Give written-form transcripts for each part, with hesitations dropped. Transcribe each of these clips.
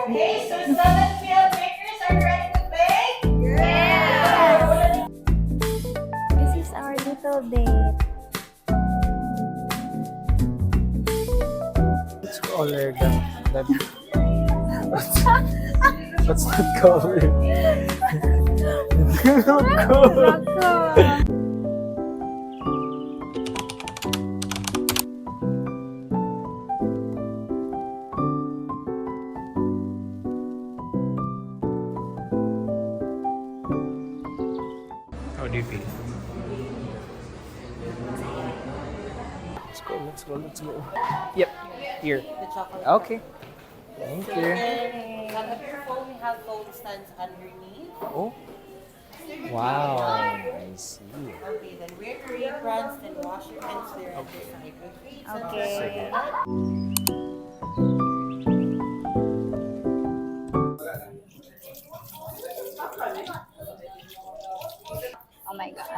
Okay, so 7 bakers are ready to bake? Yes! This is our little date. Let's call her the what's that called? How do you feel? Let's go. Yep, here. The chocolate. Okay. Thank you. On the phone, we have phone stands underneath. Oh. Wow. I see. Okay, then wear your aprons, then wash your hands there on the side. Okay. Oh my god.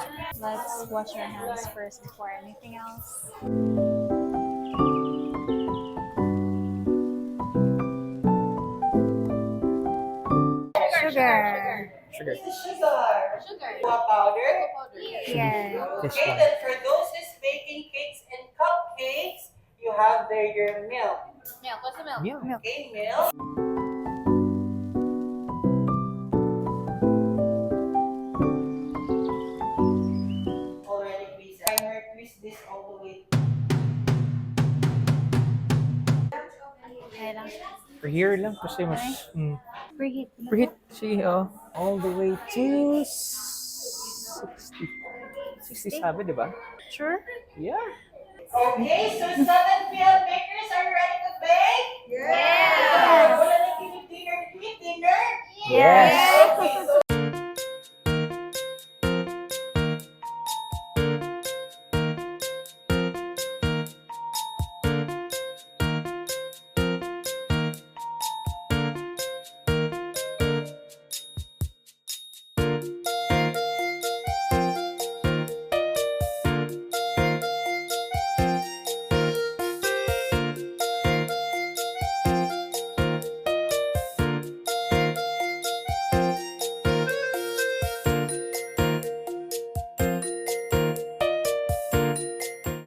Let's wash our hands first before anything else. Sugar. Sugar. Sugar. Cocoa powder. Yeah. This Okay, one. then for those who's baking cakes and cupcakes, you have there your milk. Milk. What's the milk? Milk. Okay, milk. Already greased. Timer, grease this all the way. Okay lang. Here lang kasi mas Preheat. preheat. Sige, all the way to 60. 67, di ba? Sure? Yeah. Okay, so 7 bakers are ready to bake? Yes! Wala na dinner? Yes. Okay, so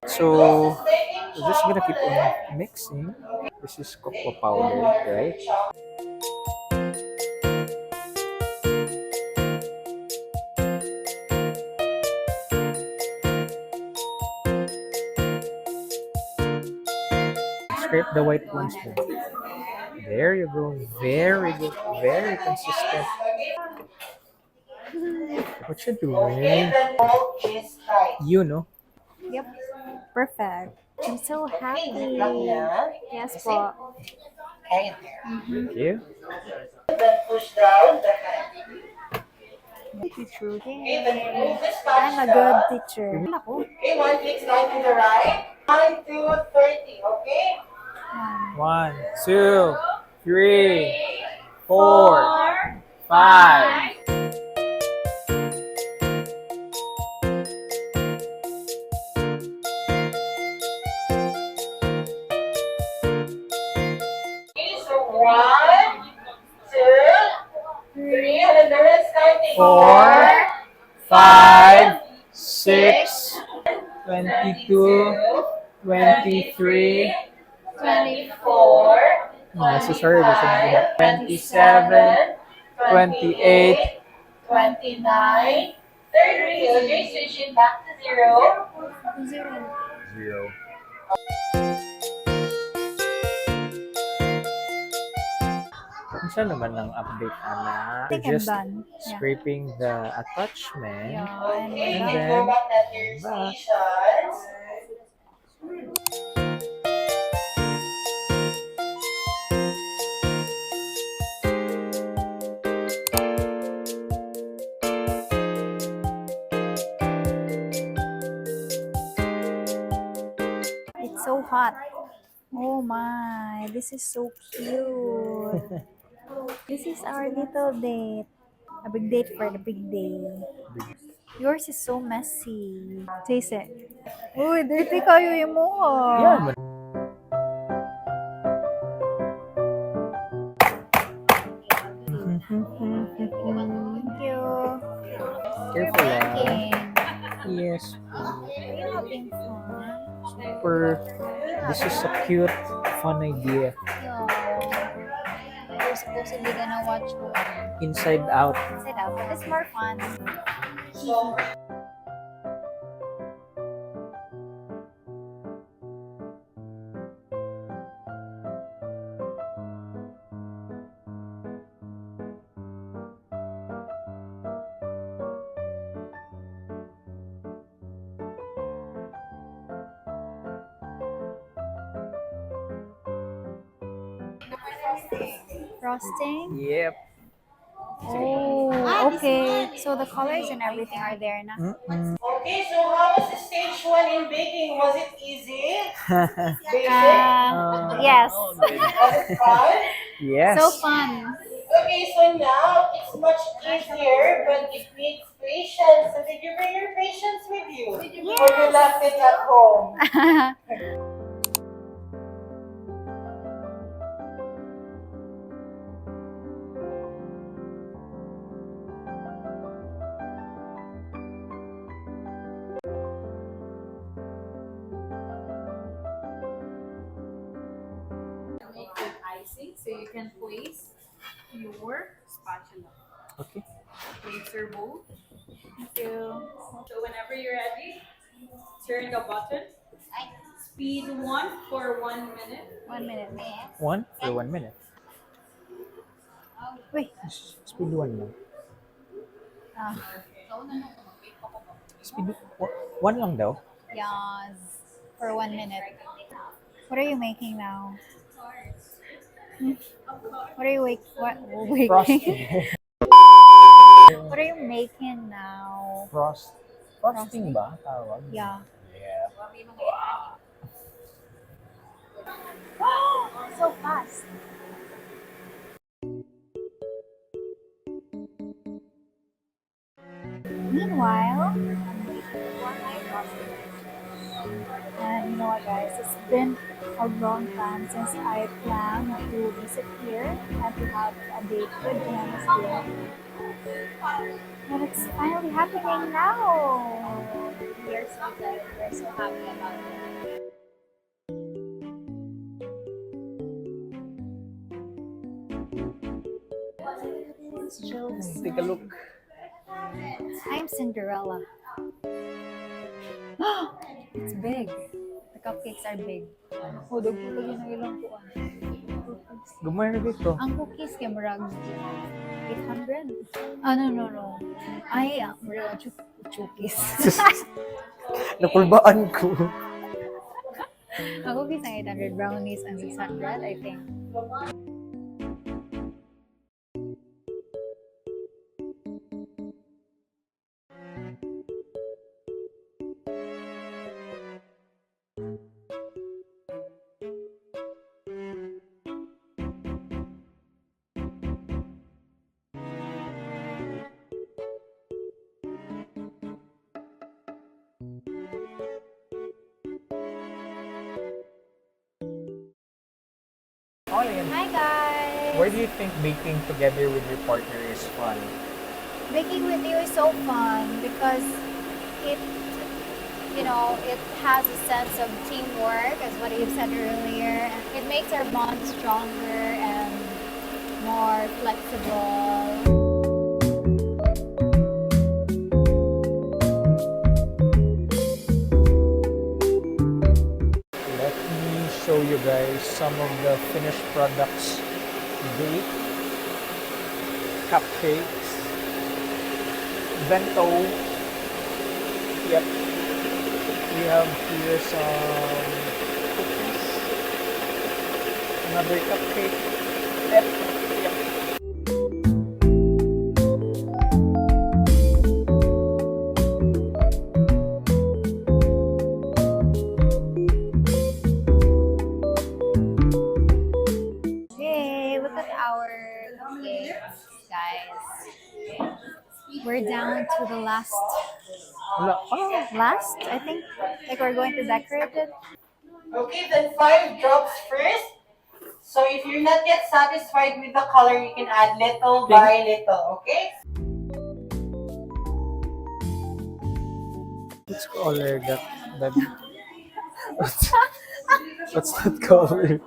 So we're just gonna keep on mixing. This is cocoa powder, right? Scrape the white ones more. There you go. Very good. Very consistent. What you doing? the mold is tight. You know. Yep. Perfect. I'm so happy. Yeah. Yes po. Okay, there. Thank you. Then push down the hand. Teacher. Okay, then move the I'm sponge a good down. teacher. Ako. Okay, 1 clicks down to the right. 9 to 30, okay? 1, 2, 3, 4, 5. Okay, so 1, 2, 3, and then the rest starting. 4, 5, 6, 22, 23, 24, necessary, 27, 28, 29, 30. Okay, switch it back to 0. 0. Kung naman ang update, Ana? think Just I'm done. Yeah. scraping the attachment. Yeah, Okay, and And then then, go back at your back. stations. It's so hot. Oh my, this is so cute. This is our little date. A big date for the big day. Yours is so messy. Taste it. Uy, dirty kayo yung mo. Yeah, Thank you. You're Careful, ah. baking. Yes. Are you having fun? Super. This is a cute, fun idea. Yeah. You're supposedly gonna watch Inside Out. Inside Out, but it's more fun. So, Frosting? Yep. Oh, okay. So the colors and everything are there now. okay, so how was the stage one in baking? Was it easy? Basic? Yes. Was it fun? Yes. So fun. Okay, so now it's much easier, but it needs patience. So did you bring your patience with you? Or you left it at home? Icing, so you can place your spatula. Okay. Place your bowl. Thank you. So whenever you're ready, turn the button. Speed 1 for 1 minute. 1 minute. One for 1 minute. Wait. Speed one lang. Ah, Speed one lang daw. yes. For 1 minute. What are you making now? What are you waking? Frosting. What are you making now? Frosting ba tawag? Yeah. Yeah. So fast. Meanwhile, and you know what, guys? It's been a long time since I planned to visit here and to have a date with Joanna's here. And it's finally happening now. We are so excited. We're so happy about it. It's jokes. Take a look. I'm Cinderella. It's big. The cupcakes are big. Oh, dagko lagi ng ilang kuan. Gumay na dito. Ang cookies kay murag 800. Ah, no. Ay, murag cookies. Nakulbaan ko. Ang cookies ang 800, brownies ang 600, I think. Olin, Hi guys! why do you think baking together with your partner is fun? Baking with you is so fun because it, it has a sense of teamwork, as what you've said earlier. It makes our bond stronger and more flexible. Let me show you guys some of the finished products. Bake, cupcakes, bento. Yep. We have here some cookies. Another cupcake. Yep. Yay! Look at our cupcakes, guys. We're down to the last, I think. Like we're going to decorate it. Okay, then 5 drops first. So if you're not yet satisfied with the color, you can add little by little, okay? What's color that what's that color?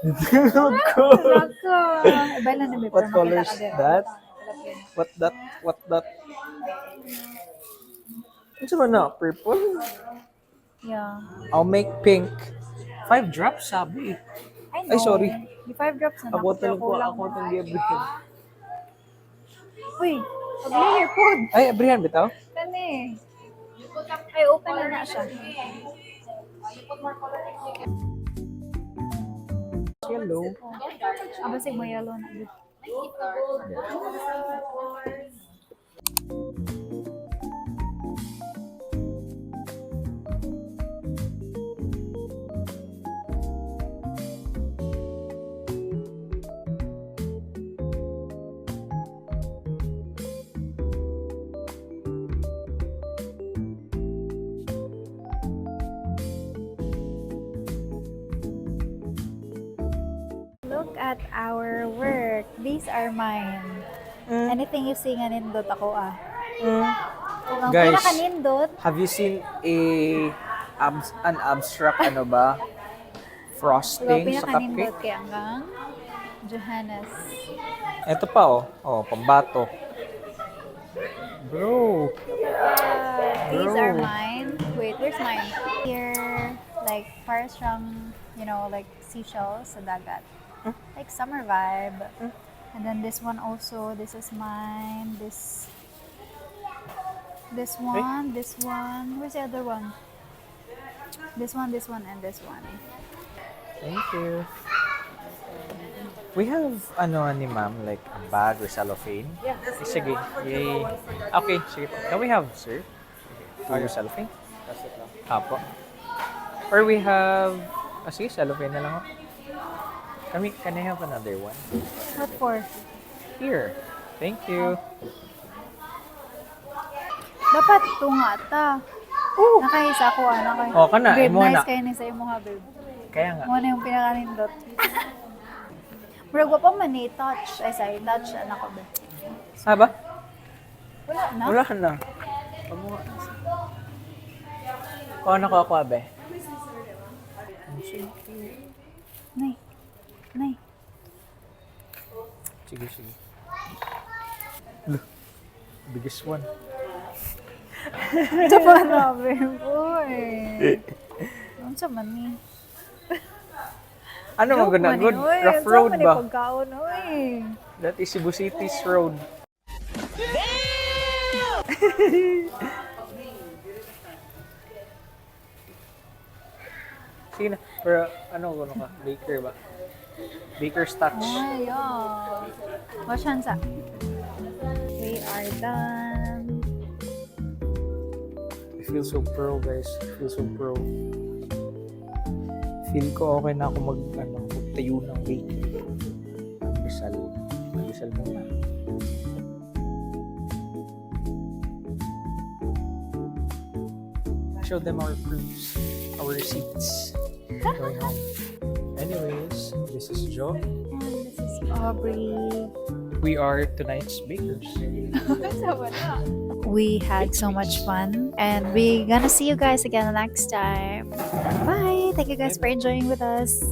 What color? Iba lang na may What pero color makita is ka din. that? What that? What that? What's man na? Purple? Yeah. I'll make pink. 5 drops, sabi. I know. Ay, sorry. Di 5 drops na Ako ako, pero talaga ko, kulang ako na. talaga Abrihan. Uy, pag-layer food. Ay, Abrihan, bitaw? Kani. Ay, open na siya. Yellow. Abasig mo yellow na. Look at our work. These are mine. Anything you see nga nindot ako Ang Guys, pinaka-nindot, have you seen an abstract ano ba? Frosting sa pinaka-nindot cupcake? kay hanggang Johannes. Ito pa oh. Oh, pambato. Bro. These Bro. are mine. Wait, where's mine? Here, like, para siyang, like seashells sa dagat. Like summer vibe. And then this one also, this is mine. This one, this one. Where's the other one? This one, and this one. Thank you. We have ni ma'am, like a bag or cellophane? Yeah. Sige. Yay. Okay, sige po. Can we have, sir? Or cellophane? Apo. Or we have, sige, cellophane na lang ako. Can I have another one? What for? Here. Thank you. Dapat ito nga ta. Nakaisa ko nakay. Oh, kana, Babe, imo nice na. kayo ni sa imo ha, babe. Kaya nga. Mo na yung pinaka-nindot. Bro, wa pa man touch. Ay, sorry, touch ko, babe. Ba? Wala na. Wala na. Kung ano ko ako, abe? Nay. Sige. Look. Biggest one. Ito pa na, babe. Uy. Ano sa man ni? Ano mo gana? Good? Rough road ba? Pagkaon, uy. That is Cebu City's road. Sige na. Pero ano ka? Baker ba? Baker's touch. Ay, yeah. Washansa. We are done. I feel so pro, guys. I feel so pro. Feel ko okay na ako magtayo ng bakery. Mag-isal muna. Show them our proofs, our receipts. Going home. Anyways, this is Joe. And this is Aubrey. We are tonight's bakers. We had so much fun, and we're gonna see you guys again next time. Bye! Thank you guys for enjoying with us.